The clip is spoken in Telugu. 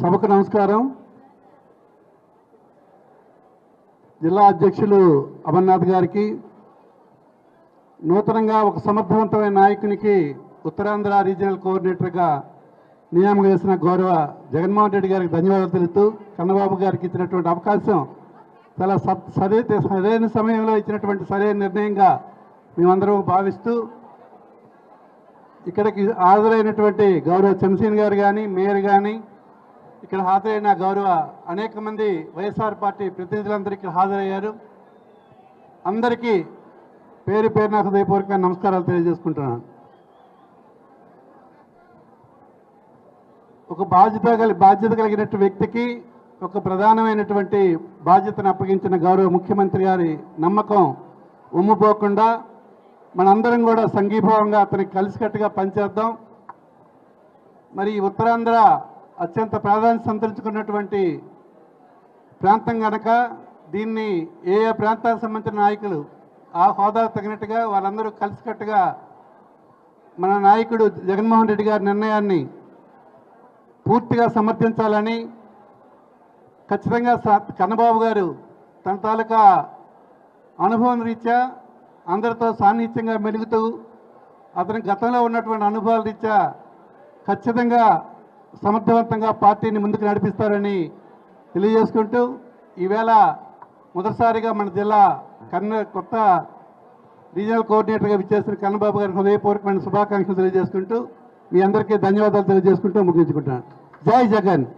సభకు నమస్కారం. జిల్లా అధ్యక్షులు అమర్నాథ్ గారికి, నూతనంగా ఒక సమర్థవంతమైన నాయకునికి ఉత్తరాంధ్ర రీజనల్ కోఆర్డినేటర్గా నియామకం చేసిన గౌరవ జగన్మోహన్ రెడ్డి గారికి ధన్యవాదాలు తెలుపుతూ, కన్నబాబు గారికి ఇచ్చినటువంటి అవకాశం చాలా సరైన సమయంలో ఇచ్చినటువంటి సరైన నిర్ణయంగా మేమందరం భావిస్తూ, ఇక్కడికి హాజరైనటువంటి గౌరవ చంద్రశేఖర్ గారు కానీ, మేయర్ కానీ, ఇక్కడ హాజరైన గౌరవ అనేక మంది వైఎస్ఆర్ పార్టీ ప్రతినిధులందరికీ హాజరయ్యారు. అందరికీ పేరు పేరున హృదయపూర్వక నమస్కారాలు తెలియజేసుకుంటున్నాను. ఒక బాధ్యత కలిగినటువంటి వ్యక్తికి ఒక ప్రధానమైనటువంటి బాధ్యతను అప్పగించిన గౌరవ ముఖ్యమంత్రి గారి నమ్మకం ఉమ్ముపోకుండా మనందరం కూడా సంఘీభావంగా అతనికి కలిసికట్టుగా పనిచేద్దాం. మరి ఉత్తరాంధ్ర అత్యంత ప్రాధాన్యత సంతరించుకున్నటువంటి ప్రాంతం కనుక దీన్ని ఏ ప్రాంతాలకు సంబంధించిన నాయకులు ఆ హోదా తగినట్టుగా వాళ్ళందరూ కలిసికట్టుగా మన నాయకుడు జగన్మోహన్ రెడ్డి గారి నిర్ణయాన్ని పూర్తిగా సమర్థించాలని, ఖచ్చితంగా కన్నబాబు గారు తన తాలూకా అనుభవం రీత్యా అందరితో సాన్నిహిత్యంగా మెలుగుతూ అతని గతంలో ఉన్నటువంటి అనుభవాల రీత్యా ఖచ్చితంగా సమర్థవంతంగా పార్టీని ముందుకు నడిపిస్తారని తెలియజేసుకుంటూ, ఈవేళ మొదటిసారిగా మన జిల్లా కొత్త రీజనల్ కోఆర్డినేటర్గా విచ్చేసిన కన్నబాబు గారికి హృదయపూర్వకమైన శుభాకాంక్షలు తెలియజేసుకుంటూ, మీ అందరికీ ధన్యవాదాలు తెలియజేసుకుంటూ ముగించుకుంటున్నాను. జై జగన్.